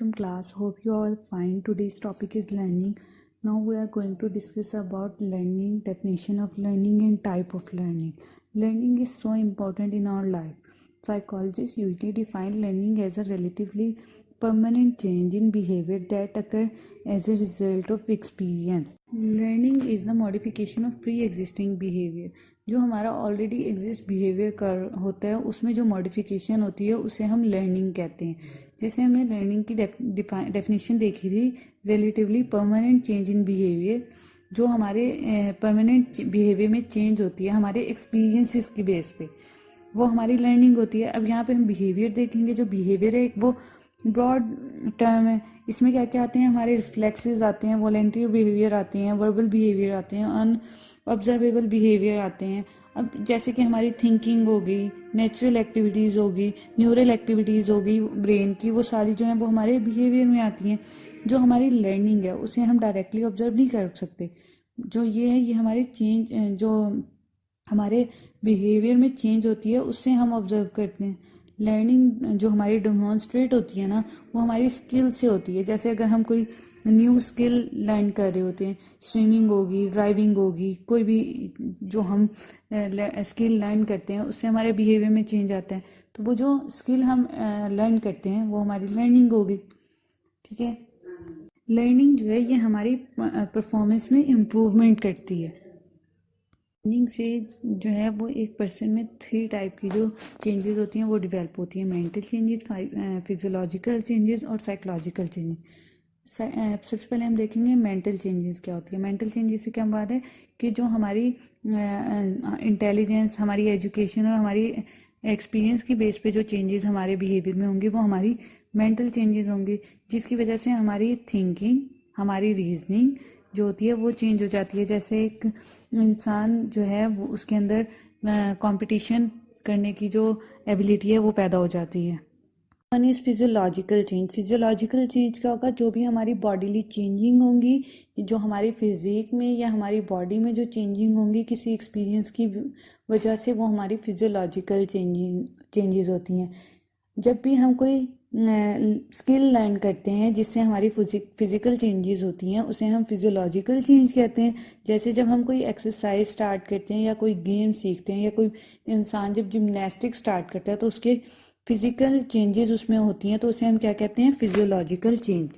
welcome class. Hope you all fine. Today's topic is learning. Now we are going to discuss about learning, definition of learning and type of learning. Learning is so important in our life. Psychologists usually define learning as a relatively permanent change in behavior that occur as a result of experience. Learning is the modification of pre-existing behavior. जो हमारा already exist behaviour कर होता है उसमें जो modification होती है उसे हम लर्निंग कहते हैं. जैसे हमने लर्निंग की डेफिनेशन देखी थी, relatively permanent change in behaviour. जो हमारे परमानेंट बिहेवियर में चेंज होती है हमारे एक्सपीरियंसेस की बेस पे, वो हमारी लर्निंग होती है. अब यहाँ पे हम बिहेवियर देखेंगे. जो बिहेवियर है वो ब्रॉड टर्म है. इसमें क्या क्या आते हैं, हमारे रिफ्लेक्सेस आते हैं, वॉलेंटरी बिहेवियर आते हैं, वर्बल बिहेवियर आते हैं, अनऑब्जर्वेबल बिहेवियर आते हैं. अब जैसे कि हमारी थिंकिंग हो गई, नेचुरल एक्टिविटीज़ हो गई, न्यूरल एक्टिविटीज़ हो गई ब्रेन की, वो सारी जो हैं वो हमारे बिहेवियर में आती हैं. जो हमारी लर्निंग है उसे हम डायरेक्टली ऑब्जर्व नहीं कर सकते. जो ये है ये हमारे चेंज, जो हमारे बिहेवियर में चेंज होती है उससे हम ऑब्जर्व करते हैं. लर्निंग जो हमारी डेमोन्स्ट्रेट होती है ना, वो हमारी स्किल से होती है. जैसे अगर हम कोई न्यू स्किल लर्न कर रहे होते हैं, स्विमिंग होगी, ड्राइविंग होगी, कोई भी जो हम स्किल लर्न करते हैं उससे हमारे बिहेवियर में चेंज आता है. तो वो जो स्किल हम लर्न करते हैं वो हमारी लर्निंग होगी. ठीक है. लर्निंग जो है ये हमारी परफॉर्मेंस में इम्प्रूवमेंट करती है. लर्निंग से जो है वो एक पर्सन में 3 टाइप की जो चेंजेस होती हैं वो डेवलप होती हैं. मेंटल चेंजेस, फिजियोलॉजिकल चेंजेस और साइकोलॉजिकल चेंजेस. सबसे पहले हम देखेंगे मेंटल चेंजेस क्या होती है. मेंटल चेंजेस से क्या बात है कि जो हमारी इंटेलिजेंस, हमारी एजुकेशन और हमारी एक्सपीरियंस की बेस पे जो चेंजेस हमारे बिहेवियर में होंगे वो हमारी मेंटल चेंजेस होंगे, जिसकी वजह से हमारी थिंकिंग, हमारी रीजनिंग जो होती है वो चेंज हो जाती है. जैसे एक इंसान जो है वो उसके अंदर कंपटीशन करने की जो एबिलिटी है वो पैदा हो जाती है. One is physiological change. Physiological change क्या होगा, जो भी हमारी बॉडीली चेंजिंग होंगी, जो हमारी फिजिक में या हमारी बॉडी में जो चेंजिंग होंगी किसी एक्सपीरियंस की वजह से, वो हमारी फिजियोलॉजिकल चेंजेस होती हैं. जब भी हम कोई स्किल लर्न करते हैं जिससे हमारी फिजिकल चेंजेस होती हैं उसे हम फिजियोलॉजिकल चेंज कहते हैं. जैसे जब हम कोई एक्सरसाइज स्टार्ट करते हैं या कोई गेम सीखते हैं या कोई इंसान जब जिम्नास्टिक स्टार्ट करता है तो उसके फिजिकल चेंजेस उसमें होती हैं, तो उसे हम क्या कहते हैं, physiological change.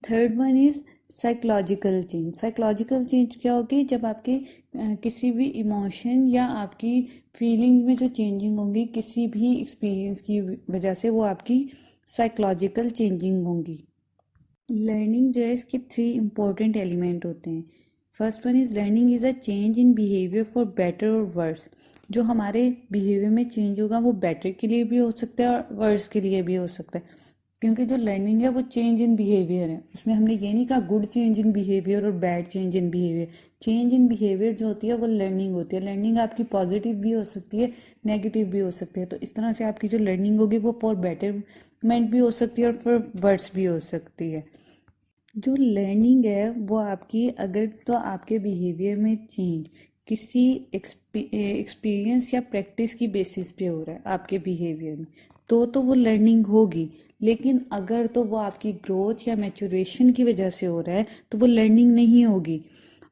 Third one is psychological change. Psychological change क्या होगी, जब आपके किसी भी इमोशन या आपकी फीलिंग्स में जो चेंजिंग होंगी किसी भी एक्सपीरियंस की वजह से, वो आपकी साइकोलॉजिकल चेंजिंग होंगी. लर्निंग जो है इसके 3 इंपॉर्टेंट एलिमेंट होते हैं. First one is learning is a change in behaviour for better और वर्स. जो हमारे बिहेवियर में चेंज होगा वो बेटर के लिए भी हो सकता है और वर्स के लिए भी हो सकता है. क्योंकि जो लर्निंग है वो चेंज इन बिहेवियर है. उसमें हमने ये नहीं कहा गुड चेंज इन बिहेवियर और bad change in behaviour. Change in behaviour जो होती है वो लर्निंग होती है. लर्निंग आपकी पॉजिटिव भी हो सकती है, नेगेटिव भी हो सकती है. तो इस तरह से आपकी जो लर्निंग होगी वो फॉर बेटरमेंट भी हो सकती है और फॉर वर्स भी हो सकती है. जो लर्निंग है वो आपकी, अगर तो आपके बिहेवियर में चेंज किसी एक्सपीरियंस या प्रैक्टिस की बेसिस पे हो रहा है आपके बिहेवियर में, तो वो लर्निंग होगी. लेकिन अगर तो वो आपकी ग्रोथ या मैच्योरेशन की वजह से हो रहा है तो वो लर्निंग नहीं होगी.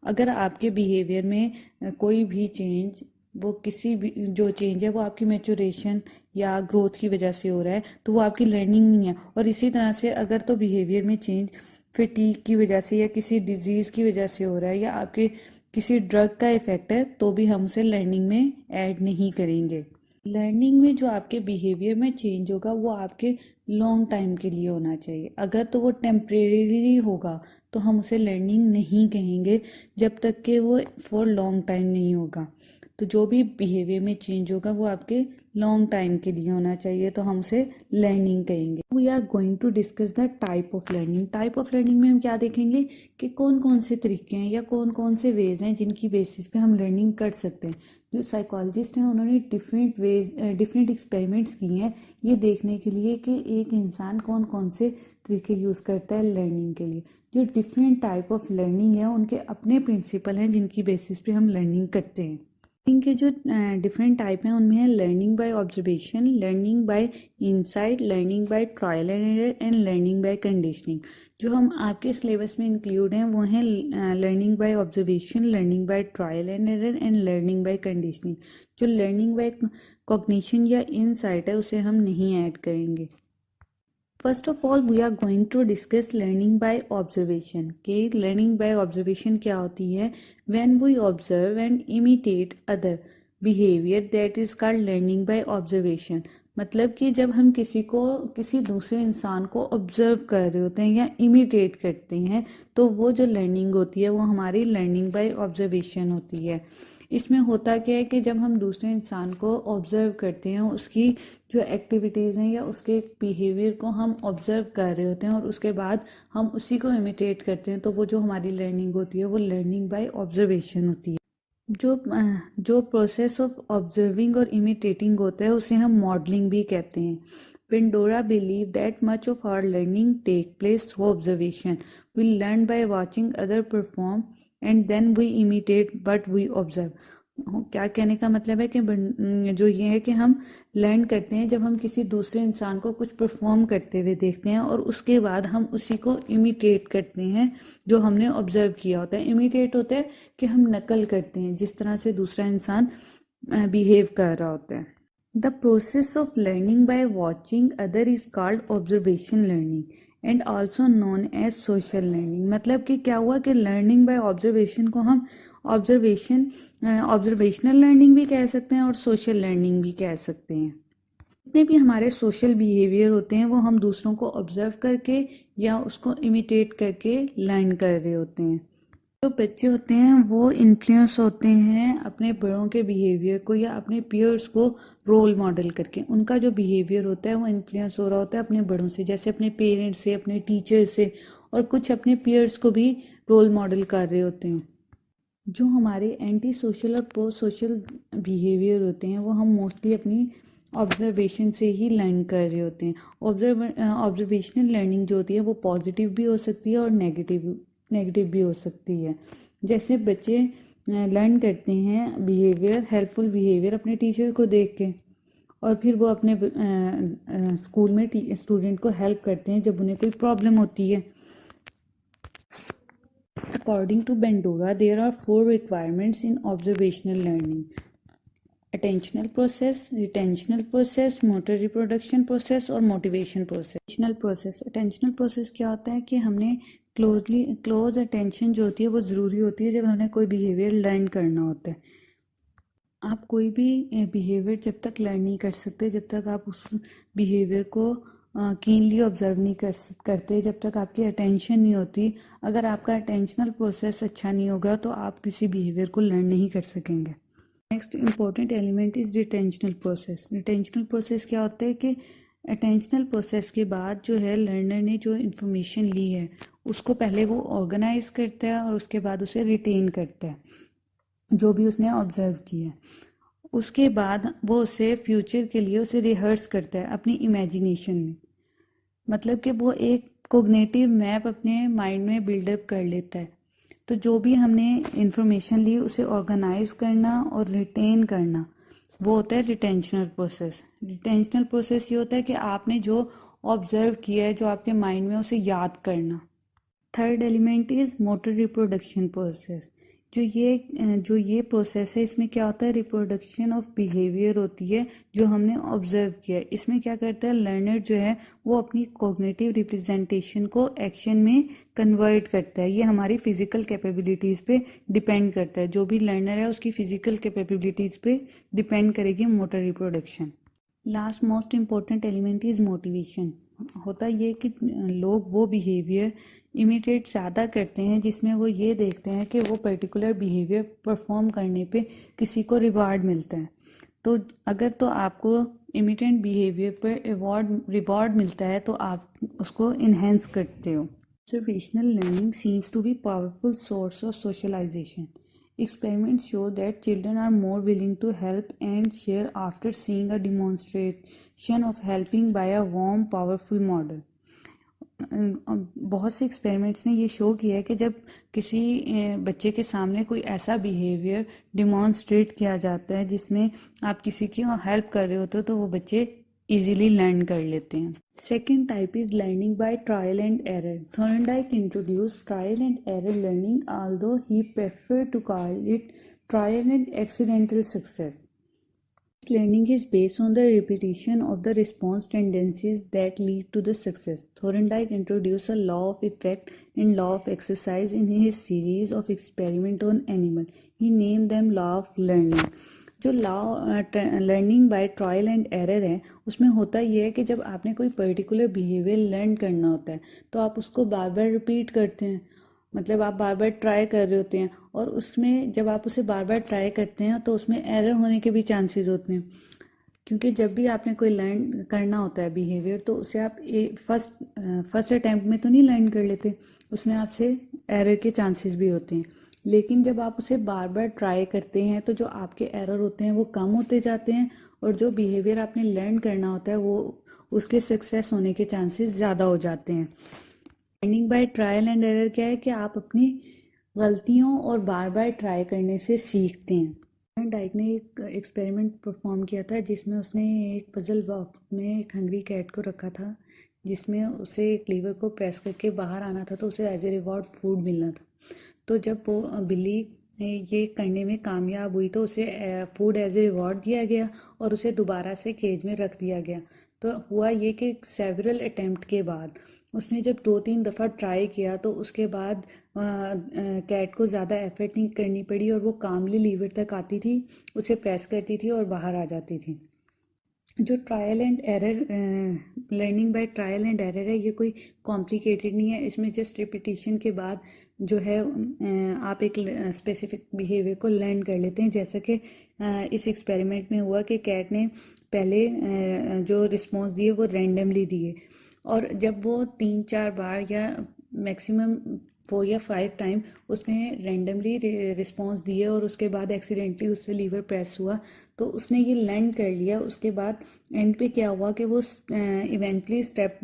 अगर आपके बिहेवियर में कोई भी चेंज, वो किसी भी जो चेंज है वो आपकी मैच्योरेशन या ग्रोथ की वजह से हो रहा है तो वो आपकी लर्निंग नहीं है. और इसी तरह से अगर तो बिहेवियर में चेंज फटीग की वजह से या किसी डिजीज़ की वजह से हो रहा है या आपके किसी ड्रग का इफेक्ट है, तो भी हम उसे लर्निंग में ऐड नहीं करेंगे. लर्निंग में जो आपके बिहेवियर में चेंज होगा वो आपके लॉन्ग टाइम के लिए होना चाहिए. अगर तो वो टेम्परेरी होगा तो हम उसे लर्निंग नहीं कहेंगे जब तक कि वो फॉर लॉन्ग टाइम नहीं होगा. तो जो भी बिहेवियर में चेंज होगा वो आपके लॉन्ग टाइम के लिए होना चाहिए, तो हम उसे लर्निंग कहेंगे. We are going to discuss the type of learning. Type of learning में हम क्या देखेंगे कि कौन कौन से तरीके हैं या कौन कौन से वेज हैं जिनकी बेसिस पे हम लर्निंग कर सकते हैं. जो साइकोलॉजिस्ट हैं उन्होंने डिफरेंट एक्सपेरिमेंट्स किए हैं ये देखने के लिए कि एक इंसान कौन कौन से तरीके यूज़ करता है लर्निंग के लिए. जो डिफरेंट टाइप ऑफ लर्निंग है उनके अपने प्रिंसिपल हैं जिनकी बेसिस पे हम लर्निंग करते हैं. इनके जो डिफरेंट टाइप हैं उनमें है learning by observation, learning by insight, learning by trial and error and learning by conditioning. जो हम आपके सिलेबस में इंक्लूड हैं वो हैं learning by observation, learning by trial and error and learning by conditioning. जो लर्निंग बाय कॉग्निशन या insight है उसे हम नहीं ऐड करेंगे। First of all we are going to discuss learning by observation. कि लर्निंग बाय ऑब्जर्वेशन क्या होती है? When we observe and imitate other behaviour that is called learning by observation. मतलब कि जब हम किसी दूसरे इंसान को ऑब्जर्व कर रहे होते हैं या इमिटेट करते हैं तो वो जो लर्निंग होती है वो हमारी लर्निंग बाय ऑब्जर्वेशन होती है। इसमें होता क्या है कि जब हम दूसरे इंसान को ऑब्जर्व करते हैं, उसकी जो एक्टिविटीज़ हैं या उसके बिहेवियर को हम ऑब्जर्व कर रहे होते हैं और उसके बाद हम उसी को इमिटेट करते हैं, तो वो जो हमारी लर्निंग होती है वो लर्निंग बाय ऑब्जर्वेशन होती है। जो प्रोसेस ऑफ ऑब्जर्विंग और इमिटेटिंग होता है उसे हम मॉडलिंग भी कहते हैं। Pandora believe that much of our learning take place through observation. We learn by watching other perform and then we imitate what we observe. क्या कहने का मतलब है कि जो ये है कि हम लर्न करते हैं जब हम किसी दूसरे इंसान को कुछ परफॉर्म करते हुए देखते हैं और उसके बाद हम उसी को इमिटेट करते हैं जो हमने ऑब्जर्व किया होता है। इमिटेट होता है कि हम नकल करते हैं जिस तरह से दूसरा इंसान बिहेव कर रहा होता है। The process of learning by watching other is called observation learning and also known as social learning। मतलब कि क्या हुआ कि learning by observation को हम ऑब्जर्वेशनल लर्निंग भी कह सकते हैं और सोशल लर्निंग भी कह सकते हैं। जितने भी हमारे सोशल बिहेवियर होते हैं वो हम दूसरों को ऑब्जर्व करके या उसको इमिटेट करके लर्न कर रहे होते हैं। जो बच्चे होते हैं वो इन्फ्लुएंस होते हैं अपने बड़ों के बिहेवियर को या अपने पीयर्स को रोल मॉडल करके। उनका जो बिहेवियर होता है वो इन्फ्लुएंस हो रहा होता है अपने बड़ों से, जैसे अपने पेरेंट्स से, अपने टीचर से, और कुछ अपने पीयर्स को भी रोल मॉडल कर रहे होते हैं। जो हमारे एंटी सोशल और प्रो सोशल बिहेवियर होते हैं वो हम मोस्टली अपनी ऑब्जर्वेशन से ही लर्न कर रहे होते हैं। ऑब्जर्वेशनल लर्निंग जो होती है वो पॉजिटिव भी हो सकती है और नेगेटिव भी हो सकती है। जैसे बच्चे लर्न करते हैं बिहेवियर, हेल्पफुल बिहेवियर अपने टीचर को देख के, और फिर वो अपने स्कूल में स्टूडेंट को हेल्प करते हैं जब उन्हें कोई प्रॉब्लम होती है। According to Bandura, there are 4 requirements in observational learning: attentional process, retentional process, motor reproduction process और motivation process। attentional process क्या होता है कि हमने क्लोज अटेंशन जो होती है वो ज़रूरी होती है जब हमें कोई बिहेवियर लर्न करना होता है। आप कोई भी बिहेवियर जब तक लर्न नहीं कर सकते, जब तक आप उस बिहेवियर को कीनली ऑब्जर्व नहीं करते, जब तक आपकी अटेंशन नहीं होती, अगर आपका अटेंशनल प्रोसेस अच्छा नहीं होगा तो आप किसी बिहेवियर को लर्न नहीं कर सकेंगे। Next important element is retentional process. Retentional process क्या होता है कि अटेंशनल प्रोसेस के बाद जो है लर्नर ने जो इन्फॉर्मेशन ली है उसको पहले वो ऑर्गेनाइज करता है और उसके बाद उसे रिटेन करता है जो भी उसने ऑब्जर्व किया है। उसके बाद वो उसे फ्यूचर के लिए उसे रिहर्स करता है अपनी इमेजिनेशन में। मतलब कि वो एक कोग्निटिव मैप अपने माइंड में बिल्डअप कर लेता है। तो जो भी हमने इंफॉर्मेशन ली उसे ऑर्गेनाइज करना और रिटेन करना वो होता है रिटेंशनल प्रोसेस। रिटेंशनल प्रोसेस ये होता है कि आपने जो ऑब्जर्व किया है, जो आपके माइंड में, उसे याद करना। Third element is motor reproduction process. जो ये प्रोसेस है इसमें क्या होता है, रिप्रोडक्शन ऑफ बिहेवियर होती है जो हमने ऑब्जर्व किया है। इसमें क्या करता है लर्नर जो है वो अपनी कॉग्निटिव रिप्रेजेंटेशन को एक्शन में कन्वर्ट करता है। ये हमारी फिजिकल कैपेबिलिटीज़ पे डिपेंड करता है। जो भी लर्नर है उसकी फिजिकल कैपेबिलिटीज़ पे डिपेंड करेगी motor reproduction. Last most important element is motivation. होता ये कि लोग वो बिहेवियर इमिटेट ज़्यादा करते हैं जिसमें वो ये देखते हैं कि वो पर्टिकुलर बिहेवियर परफॉर्म करने पे किसी को रिवार्ड मिलता है। तो अगर तो आपको इमिटेंट बिहेवियर पर रिवॉर्ड मिलता है तो आप उसको इन्हेंस करते हो। Observational learning seems to be powerful source of socialisation. Experiments show that children are more willing to help and share after seeing a demonstration of helping by a warm, powerful model. बहुत से experiments ने ये show किया है कि जब किसी बच्चे के सामने कोई ऐसा बिहेवियर डिमॉन्स्ट्रेट किया जाता है जिसमें आप किसी की हेल्प कर रहे होते हो तो वो बच्चे इजीली लर्न कर लेते हैं। Second type is learning by trial and error. Thorndike introduce trial and error learning although he prefer to call it trial and accidental success. Learning is based on the repetition of the response tendencies that lead to the success. Thorndike introduced a law of effect and law of exercise in his series of experiments on animals. He named them law of learning. जो learning by trial and error है उसमें होता ये है कि जब आपने कोई पर्टिकुलर बिहेवियर लर्न करना होता है तो आप उसको बार बार रिपीट करते हैं, मतलब आप बार बार ट्राई कर रहे होते हैं और उसमें जब आप उसे बार बार ट्राई करते हैं तो उसमें एरर होने के भी चांसेस होते हैं, क्योंकि जब भी आपने कोई लर्न करना होता है बिहेवियर तो उसे आप फर्स्ट अटैम्प्ट में तो नहीं लर्न कर लेते, उसमें आपसे एरर के चांसेस भी होते हैं। लेकिन जब आप उसे बार बार ट्राई करते हैं तो जो आपके एरर होते हैं वो कम होते जाते हैं और जो बिहेवियर आपने लर्न करना होता है वो उसके सक्सेस होने के चांसेस ज़्यादा हो जाते हैं। Learning by trial and error क्या है कि आप अपनी गलतियों और बार बार ट्राई करने से सीखते हैं। डाइक ने एक एक्सपेरिमेंट परफॉर्म किया था जिसमें उसने एक पजल बॉक्स में एक हंग्री कैट को रखा था जिसमें उसे एक लीवर को प्रेस करके बाहर आना था तो उसे एज ए रिवॉर्ड फूड मिलना था। तो जब वो बिल्ली ये करने में कामयाब हुई तो उसे फूड एज ए रिवॉर्ड दिया गया और उसे दोबारा से केज में रख दिया गया। तो हुआ ये कि सेवरल अटेम्प्ट के बाद उसने जब 2-3 दफ़ा ट्राई किया तो उसके बाद कैट को ज़्यादा एफर्ट नहीं करनी पड़ी और वो कामली लीवर तक आती थी, उसे प्रेस करती थी और बाहर आ जाती थी। जो trial and error learning by trial and error है ये कोई कॉम्प्लिकेटेड नहीं है, इसमें जस्ट रिपीटिशन के बाद जो है आप एक स्पेसिफिक बिहेवियर को लर्न कर लेते हैं। जैसा कि इस एक्सपेरिमेंट में हुआ कि कैट ने पहले जो रिस्पॉन्स दिए वो रैंडमली दिए और जब वो 3-4 बार या मैक्सिमम 4 या 5 टाइम उसने रैंडमली रिस्पॉन्स दिए और उसके बाद एक्सीडेंटली उससे लीवर प्रेस हुआ तो उसने ये लर्न कर लिया। उसके बाद एंड पे क्या हुआ कि वो इवेंटली स्टेप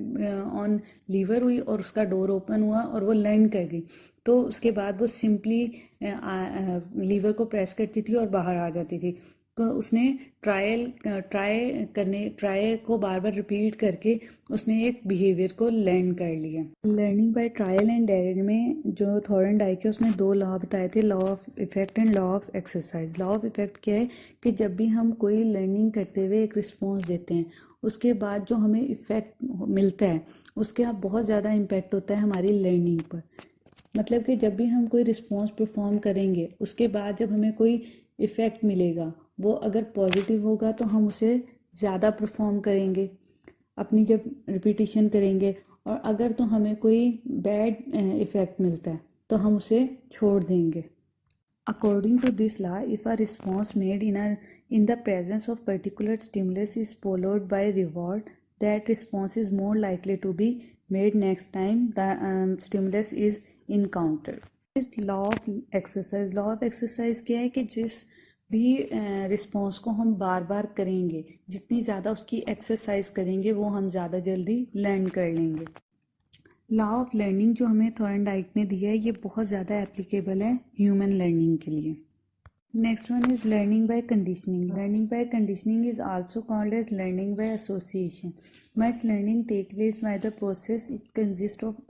ऑन लीवर हुई और उसका डोर ओपन हुआ और वो लर्न कर गई। तो उसके बाद वो सिंपली लीवर को प्रेस करती थी और बाहर आ जाती थी। तो उसने ट्राई को बार बार रिपीट करके उसने एक बिहेवियर को लर्न कर लिया। Learning by trial and error में जो थॉर्नडाइक है उसने 2 लॉ बताए थे, law of effect and law of exercise. Law of effect क्या है कि जब भी हम कोई लर्निंग करते हुए एक रिस्पॉन्स देते हैं उसके बाद जो हमें इफेक्ट मिलता है उसके आप बहुत ज़्यादा इम्पैक्ट होता है हमारी लर्निंग पर। मतलब कि जब भी हम कोई रिस्पॉन्स परफॉर्म करेंगे उसके बाद जब हमें कोई इफ़ेक्ट मिलेगा वो अगर पॉजिटिव होगा तो हम उसे ज़्यादा परफॉर्म करेंगे अपनी जब रिपीटिशन करेंगे, और अगर तो हमें कोई बैड इफ़ेक्ट मिलता है तो हम उसे छोड़ देंगे। According to this law, if a response made in the presence of particular stimulus is followed by reward, that response is more likely to be made next time the stimulus is encountered. इस law of exercise, law of exercise क्या है कि जिस भी response को हम बार बार करेंगे, जितनी ज़्यादा उसकी एक्सरसाइज करेंगे वो हम ज़्यादा जल्दी लर्न कर लेंगे। लॉ ऑफ लर्निंग जो हमें थॉर्नडाइक ने दिया है ये बहुत ज़्यादा एप्लीकेबल है ह्यूमन लर्निंग के लिए। Next one is learning by conditioning. Learning by conditioning is also called as learning by association. Much learning take place by the process it consist of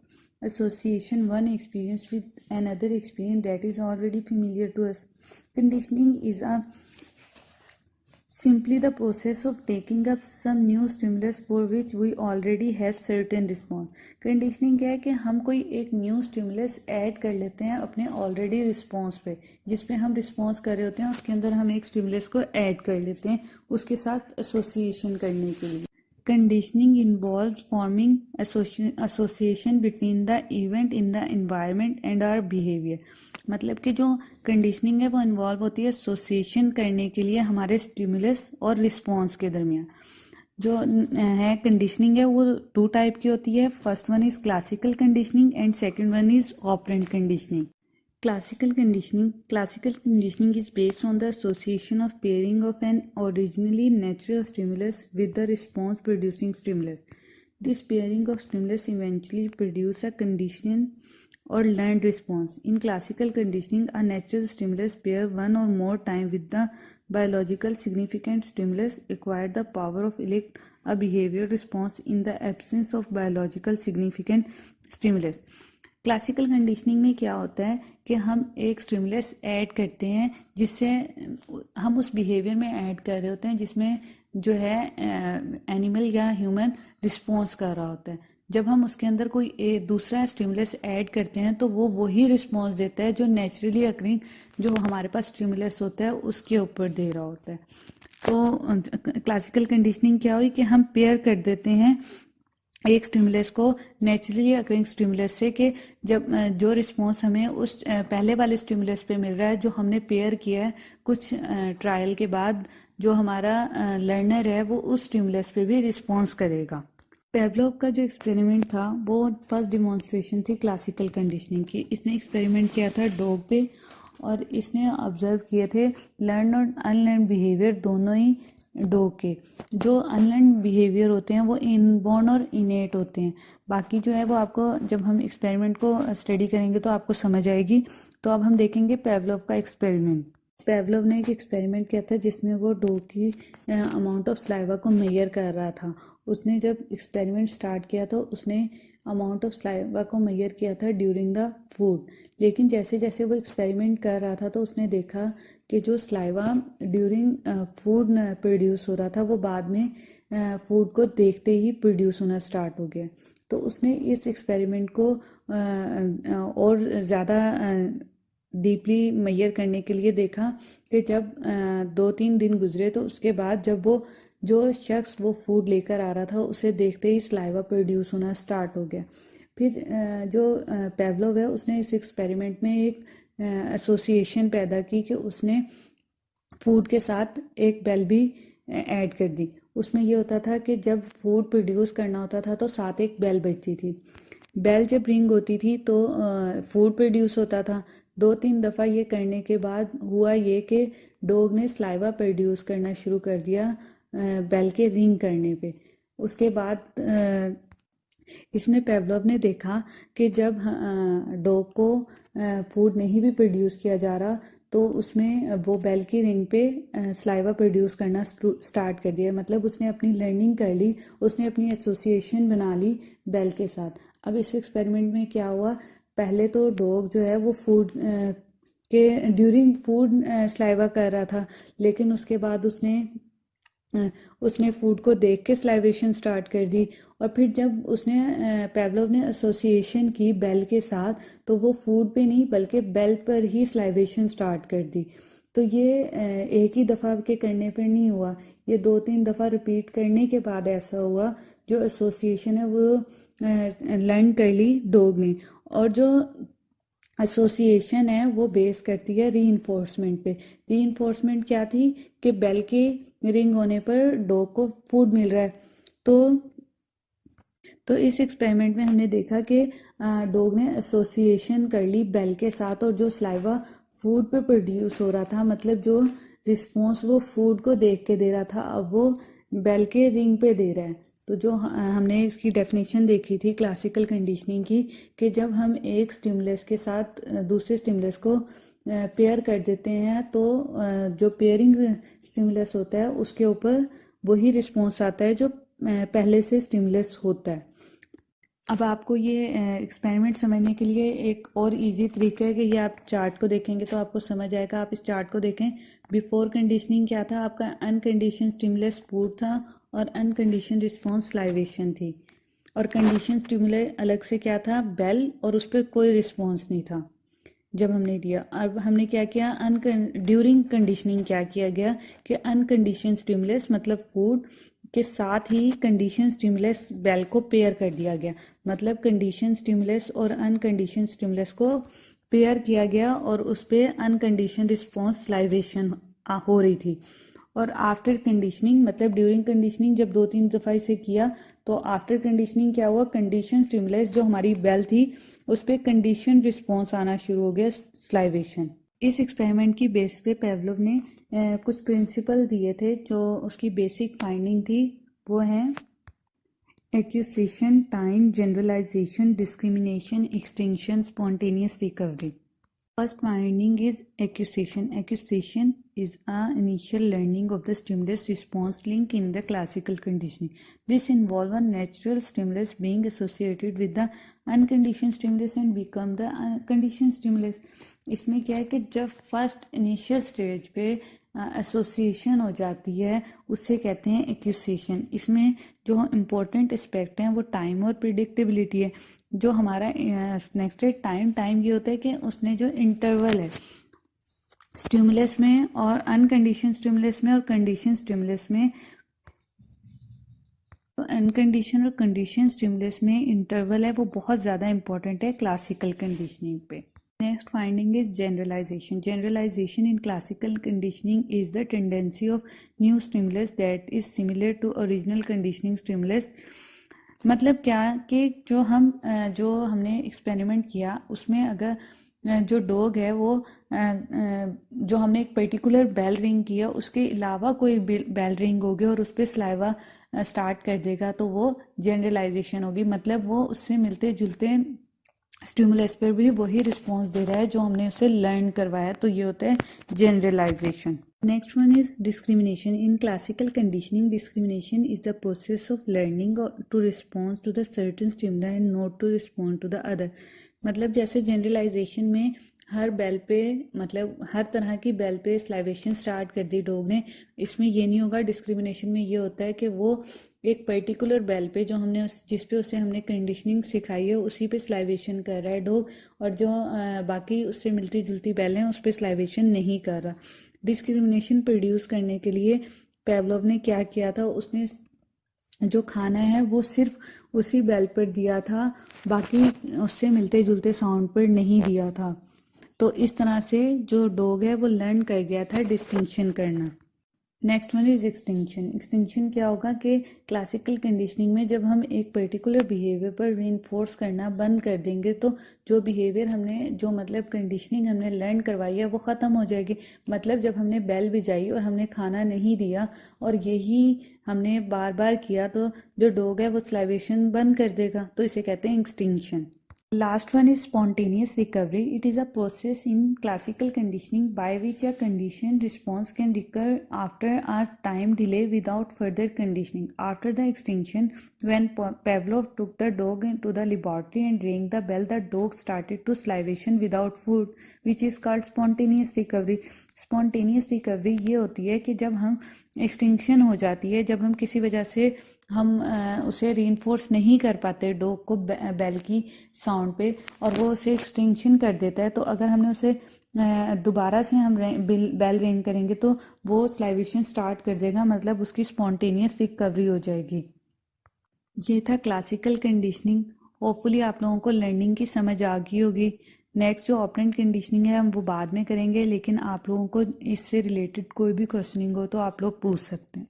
association, one experience with another experience that is already familiar to us. Conditioning is simply the process of taking up some new stimulus for which we already have certain response. Conditioning क्या है कि हम कोई एक new stimulus add कर लेते हैं अपने ऑलरेडी रिस्पॉन्स पे, जिस पे हम रिस्पॉन्स कर रहे होते हैं उसके अंदर हम एक स्टिमुलस को ऐड कर लेते हैं उसके साथ एसोसिएशन करने के लिए। Conditioning involves forming association between the event in the environment and our behavior. मतलब कि जो कंडीशनिंग है वो इन्वॉल्व होती है एसोसिएशन करने के लिए हमारे स्टिमुलस और रिस्पॉन्स के दरमियान। जो है कंडीशनिंग है वो 2 टाइप की होती है। First one is classical conditioning and second one is operant conditioning. Classical conditioning is based on the association of pairing of an originally natural stimulus with the response producing stimulus. This pairing of stimulus eventually produce a condition or learned response. In classical conditioning, a natural stimulus pair one or more time with the biological significant stimulus acquire the power of elect a behavior response in the absence of biological significant stimulus. Classical conditioning में क्या होता है कि हम एक stimulus add करते हैं जिससे हम उस बिहेवियर में ऐड कर रहे होते हैं जिसमें जो है एनिमल या ह्यूमन रिस्पॉन्स कर रहा होता है। जब हम उसके अंदर कोई दूसरा स्टिमुलस ऐड करते हैं तो वो वही रिस्पॉन्स देता है जो नेचुरली अकरिंग जो हमारे पास स्टिमुलस होता है उसके ऊपर दे रहा होता है। तो क्लासिकल कंडीशनिंग क्या हुई कि हम पेयर कर देते हैं एक स्टिमुलस को नेचुरली अकरिंग स्टिमुलस से कि जब जो रिस्पॉन्स हमें उस पहले वाले स्टिमुलस पे मिल रहा है जो हमने पेयर किया है कुछ ट्रायल के बाद जो हमारा लर्नर है वो उस स्टिमुलस पे भी रिस्पॉन्स करेगा। पेवलोव का जो एक्सपेरिमेंट था वो फर्स्ट डिमॉन्स्ट्रेशन थी क्लासिकल कंडीशनिंग की। इसने एक्सपेरिमेंट किया था डॉग पे और इसने ऑब्जर्व किए थे लर्न और अनलर्न बिहेवियर दोनों ही डॉग के। जो अनलर्न बिहेवियर होते हैं वो इनबॉर्न और इनेट होते हैं, बाकी जो है वो आपको जब हम एक्सपेरिमेंट को स्टडी करेंगे तो आपको समझ आएगी। तो अब हम देखेंगे पेवलोव का एक्सपेरिमेंट। पेवलोव ने एक एक्सपेरिमेंट किया था जिसमें वो डॉग की अमाउंट ऑफ स्लाइवा को मेजर कर रहा था। उसने जब एक्सपेरिमेंट स्टार्ट किया तो उसने अमाउंट ऑफ स्लाइवा को मेजर किया था ड्यूरिंग द फूड, लेकिन जैसे जैसे वो एक्सपेरिमेंट कर रहा था तो उसने देखा कि जो स्लाइवा ड्यूरिंग फूड प्रोड्यूस हो रहा था वो बाद में फूड को देखते ही प्रोड्यूस होना स्टार्ट हो गया। तो उसने इस एक्सपेरिमेंट को और ज़्यादा डीपली मेजर करने के लिए देखा कि जब 2-3 दिन गुजरे तो उसके बाद जब वो जो शख्स वो फूड लेकर आ रहा था उसे देखते ही स्लाइवा प्रोड्यूस होना स्टार्ट हो गया। फिर जो पेवलोव है उसने इस एक्सपेरिमेंट में एक एसोसिएशन पैदा की कि उसने फूड के साथ एक बेल भी ऐड कर दी। उसमें ये होता था कि जब फूड प्रोड्यूस करना होता था तो साथ एक बेल बजती थी। बेल जब रिंग होती थी तो फूड प्रोड्यूस होता था। 2-3 दफ़ा ये करने के बाद हुआ ये कि डॉग ने स्लाइवा प्रोड्यूस करना शुरू कर दिया बेल के रिंग करने पे। उसके बाद इसमें पेवलोव ने देखा कि जब डॉग को फूड नहीं भी प्रोड्यूस किया जा रहा तो उसमें वो बेल की रिंग पे स्लाइवा प्रोड्यूस करना स्टार्ट कर दिया। मतलब उसने अपनी लर्निंग कर ली, उसने अपनी एसोसिएशन बना ली बेल के साथ। अब इस एक्सपेरिमेंट में क्या हुआ, पहले तो डॉग जो है वो फूड के ड्यूरिंग फूड स्लाइवा कर रहा था, लेकिन उसके बाद उसने फूड को देख के स्लाइवेशन स्टार्ट कर दी। और फिर जब उसने पेवलोव ने एसोसिएशन की बेल के साथ तो वो फूड पे नहीं बल्कि बेल पर ही स्लाइवेशन स्टार्ट कर दी। तो ये एक ही दफ़ा के करने पर नहीं हुआ, ये 2-3 दफ़ा रिपीट करने के बाद ऐसा हुआ। जो एसोसिएशन है वो लर्न कर ली डॉग ने, और जो एसोसिएशन है वो बेस करती है रीइंफोर्समेंट पे। रीइंफोर्समेंट क्या थी कि बेल के रिंग होने पर डॉग को फूड मिल रहा है। तो इस एक्सपेरिमेंट में हमने देखा कि डॉग ने एसोसिएशन कर ली बेल के साथ, और जो स्लाइवा फूड पे प्रोड्यूस हो रहा था, मतलब जो रिस्पॉन्स वो फूड को देख के दे रहा था, अब वो बेल के रिंग पे दे रहा है। तो जो हमने इसकी डेफिनेशन देखी थी क्लासिकल कंडीशनिंग की कि जब हम एक स्टिमुलस के साथ दूसरे स्टिमुलस को पेयर कर देते हैं तो जो पेयरिंग स्टिमुलस होता है उसके ऊपर वही रिस्पॉन्स आता है जो पहले से स्टिमुलस होता है। अब आपको ये एक्सपेरिमेंट समझने के लिए एक और इजी तरीका है कि ये आप चार्ट को देखेंगे तो आपको समझ आएगा। आप इस चार्ट को देखें। बिफोर कंडीशनिंग क्या था, आपका अनकंडीशन स्टिमुलस फूड था और अनकंडीशन रिस्पॉन्स स्लाइवेशन थी, और कंडीशन स्टिमुलस अलग से क्या था, बेल, और उस पर कोई रिस्पॉन्स नहीं था जब हमने दिया। अब हमने क्या किया, ड्यूरिंग कंडीशनिंग क्या किया गया कि अनकंडीशन स्टिमुलस मतलब फूड के साथ ही कंडीशन स्टिमुलस बेल को पेयर कर दिया गया। मतलब कंडीशन स्टिमुलस और अनकंडीशन स्टिमुलस को पेयर किया गया और उस पर अनकंडीशन रिस्पॉन्स स्लाइवेशन हो रही थी। और आफ्टर कंडीशनिंग मतलब ड्यूरिंग कंडीशनिंग जब 2-3 दफ़ा इसे किया तो आफ्टर कंडीशनिंग क्या हुआ, कंडीशन स्टिमुलस जो हमारी बेल थी उस पर कंडीशन रिस्पॉन्स आना शुरू हो गया, स्लाइवेशन। इस एक्सपेरिमेंट की बेस पे पेवलोव ने कुछ प्रिंसिपल दिए थे। जो उसकी बेसिक फाइंडिंग थी वो है Accusation, time, generalization, discrimination, extinction, spontaneous recovery. First finding is accusation. Accusation is an initial learning of the stimulus response link in the classical conditioning. This involves a natural stimulus being associated with the unconditioned stimulus and become the conditioned stimulus. इसमें क्या है कि जब first initial stage पे association हो जाती है उससे कहते हैं एक्यूसेशन। इसमें जो इम्पोर्टेंट एस्पेक्ट हैं वो टाइम और प्रिडिक्टेबिलिटी है। जो हमारा नेक्स्ट है टाइम ये होता है कि उसने जो इंटरवल है स्टिमुलस में और अनकंडीशन स्टिमुलस में और कंडीशन स्टिमुलस में, तो अनकंडीशन और कंडीशन स्टिमुलस में इंटरवल है वो बहुत ज़्यादा इंपॉर्टेंट है क्लासिकल कंडीशनिंग पे। Next finding is generalization. Generalization in classical conditioning is the tendency of new stimulus that is similar to original conditioning stimulus. मतलब क्या कि जो हमने एक्सपेरिमेंट किया उसमें अगर जो डॉग है वो जो हमने एक पर्टिकुलर बेल रिंग किया उसके अलावा कोई बेल रिंग होगी और उस पर सलाइवा स्टार्ट कर देगा तो वो जनरलाइजेशन होगी। मतलब वो उससे मिलते जुलते स्टिमुलस पर भी वही रिस्पॉन्स दे रहा है जो हमने उसे लर्न करवाया, तो ये होता है generalisation. Next one is discrimination. In classical conditioning discrimination is the process of learning to respond to the certain stimulus and not to respond to the other. मतलब जैसे जनरलाइजेशन में हर बेल पे मतलब हर तरह की बेल पे स्लाइवेशन स्टार्ट कर दी dog ने, इसमें ये नहीं होगा। डिस्क्रिमिनेशन में ये होता है कि वो एक पर्टिकुलर बेल पे जो हमने जिस पे उसे हमने कंडीशनिंग सिखाई है उसी पे स्लाइवेशन कर रहा है डॉग, और जो बाकी उससे मिलती जुलती बेल हैं उस पे स्लाइवेशन नहीं कर रहा। डिस्क्रिमिनेशन प्रोड्यूस करने के लिए पेवलोव ने क्या किया था, उसने जो खाना है वो सिर्फ उसी बेल पर दिया था, बाकी उससे मिलते जुलते साउंड पर नहीं दिया था। तो इस तरह से जो डॉग है वो लर्न कर गया था डिस्टिंक्शन करना। Next one is extinction. Extinction क्या होगा कि क्लासिकल कंडीशनिंग में जब हम एक पर्टिकुलर बिहेवियर पर रीइंफोर्स करना बंद कर देंगे तो जो बिहेवियर हमने जो मतलब कंडीशनिंग हमने लर्न करवाई है वो ख़त्म हो जाएगी। मतलब जब हमने बेल बजाई और हमने खाना नहीं दिया और यही हमने बार बार किया तो जो डॉग है वो स्लाइवेशन बंद कर देगा, तो इसे कहते हैं extinction. Last one is spontaneous recovery. It is a process in classical conditioning by which a conditioned response can recur after a time delay without further conditioning. After the extinction, when Pavlov took the dog into the laboratory and rang the bell, the dog started to salivation without food, which is called spontaneous recovery. Spontaneous recovery ये होती है कि जब हम extinction हो जाती है, जब हम किसी वजह से हम उसे रीइंफोर्स नहीं कर पाते डॉग को बेल की साउंड पे और वो उसे एक्सटिंक्शन कर देता है, तो अगर हमने उसे दोबारा से हम बेल रिंग करेंगे तो वो स्लाइवेशन स्टार्ट कर देगा, मतलब उसकी स्पॉन्टेनियस रिकवरी हो जाएगी। ये था क्लासिकल कंडीशनिंग। होपफुली आप लोगों को लर्निंग की समझ आ गई होगी। नेक्स्ट जो ऑपरेंट कंडीशनिंग है हम वो बाद में करेंगे, लेकिन आप लोगों को इससे रिलेटेड कोई भी क्वेश्चनिंग हो तो आप लोग पूछ सकते हैं।